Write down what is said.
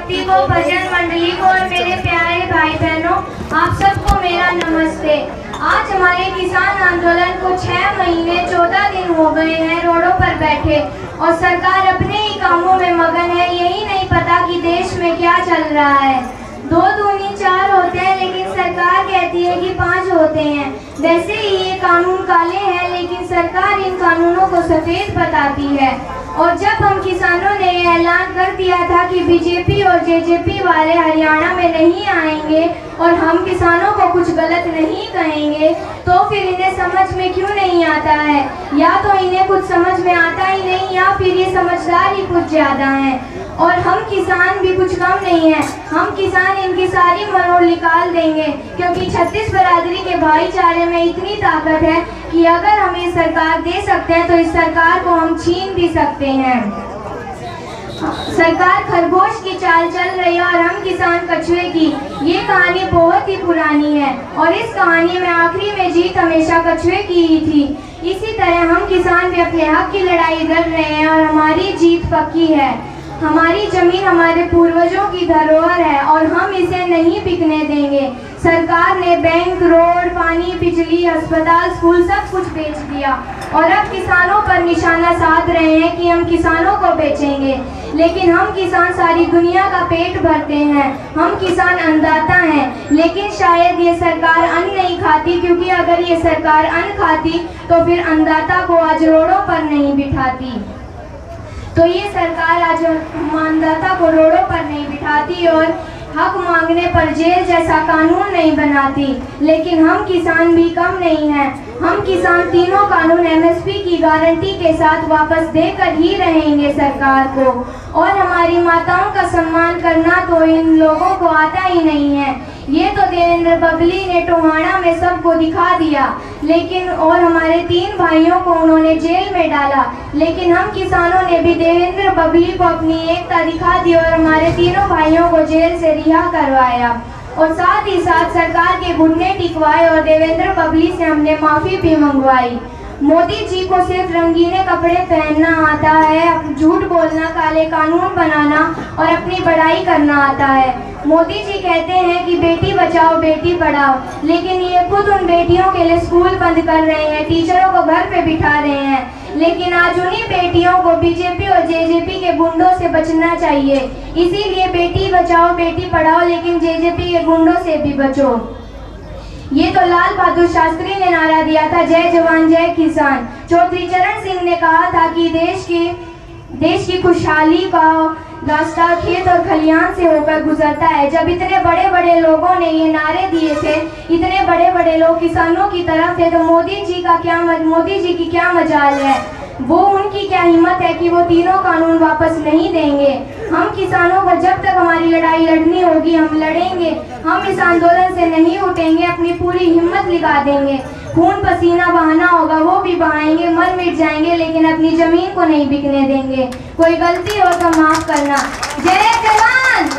शक्ति को, भजन मंडली को और मेरे प्यारे भाई बहनों, आप सबको मेरा नमस्ते। आज हमारे किसान आंदोलन को 6 महीने 14 दिन हो गए हैं रोडों पर बैठे और सरकार अपने ही कामों में मगन है। यही नहीं पता कि देश में क्या चल रहा है। 2 दूनी 4 होते हैं लेकिन सरकार कहती है कि 5 होते हैं। वैसे ही ये कानून काले हैं लेकिन सरकार इन कानूनों को सफेद बताती है। और जब हम किसानों ने ये ऐलान कर दिया था कि बीजेपी और जेजेपी वाले हरियाणा में नहीं आएंगे और हम किसानों को कुछ गलत नहीं कहेंगे, तो फिर इन्हें समझ में क्यों नहीं आता है? या तो इन्हें कुछ समझ में आता ही नहीं या फिर ये समझदार ही कुछ ज़्यादा हैं। और हम किसान भी कुछ कम नहीं हैं। हम किसान इनकी सारी मरोड़ निकाल देंगे, क्योंकि 36 बरादरी के भाईचारे में इतनी ताकत है कि अगर हम ये सरकार दे सकते हैं तो इस सरकार को हम छीन भी सकते हैं। सरकार खरगोश की चाल चल रही है और हम किसान कछुए की। ये कहानी बहुत ही पुरानी है और इस कहानी में आखिरी में जीत हमेशा कछुए की ही थी। इसी तरह हम किसान भी अपने हक की लड़ाई लड़ रहे हैं और हमारी जीत पक्की है। हमारी जमीन हमारे पूर्वजों की धरोहर है और हम इसे नहीं बिकने देंगे। सरकार ने बैंक, रोड, पानी, बिजली, अस्पताल, स्कूल सब कुछ बेच दिया और अब किसानों पर निशाना साध रहे हैं कि हम किसानों को बेचेंगे। लेकिन हम किसान सारी दुनिया का पेट भरते हैं। हम किसान अन्नदाता हैं, लेकिन शायद ये सरकार अन्न नहीं खाती, क्योंकि अगर ये सरकार अन्न खाती तो फिर अन्नदाता को आज रोडों पर नहीं बिठाती। तो ये सरकार आज अन्नदाता को रोडों पर नहीं बिठाती और हक मांगने पर जेल जैसा कानून नहीं बनाती। लेकिन हम किसान भी कम नहीं हैं। हम किसान तीनों कानून एमएसपी की गारंटी के साथ वापस देकर ही रहेंगे सरकार को। और हमारी माताओं का सम्मान करना तो इन लोगों को आता ही नहीं है। ये तो देवेंद्र बबली ने टोहाना में सबको दिखा दिया, लेकिन और हमारे 3 भाइयों को उन्होंने जेल में डाला। लेकिन हम किसानों ने भी देवेंद्र बबली को अपनी एकता दिखा दी और हमारे तीनों भाइयों को जेल से रिहा करवाया और साथ ही साथ सरकार के घुटने टिकवाए और देवेंद्र बबली से हमने माफ़ी भी मंगवाई। मोदी जी को सिर्फ रंगीने कपड़े पहनना आता है, झूठ बोलना, काले कानून बनाना और अपनी बड़ाई करना आता है। मोदी जी कहते हैं कि बेटी बचाओ बेटी पढ़ाओ, लेकिन ये खुद उन बेटियों के लिए स्कूल बंद कर रहे हैं, टीचरों को घर पे बिठा रहे हैं। लेकिन आज उन्हीं बेटियों को बीजेपी और जेजेपी के गुंडों से बचना चाहिए। इसीलिए बेटी बचाओ बेटी पढ़ाओ, लेकिन जेजेपी के गुंडों से भी बचो। ये तो लाल बहादुर शास्त्री ने नारा दिया था, जय जवान जय किसान। चौधरी चरण सिंह ने कहा था कि देश की खुशहाली का रास्ता खेत और खलियान से होकर गुजरता है। जब इतने बड़े बड़े लोगों ने ये नारे दिए थे, इतने बड़े बड़े लोग किसानों की तरफ थे, तो मोदी जी की क्या मजाल है? वो उनकी क्या हिम्मत है कि वो तीनों कानून वापस नहीं देंगे। हम किसानों को जब तक हमारी लड़ाई लड़नी होगी हम लड़ेंगे। हम इस आंदोलन से नहीं उठेंगे, अपनी पूरी हिम्मत लगा देंगे। खून पसीना बहाना होगा वो भी बहाएंगे, मर मिट जाएंगे, लेकिन अपनी जमीन को नहीं बिकने देंगे। कोई गलती हो तो माफ करना। जय जवान।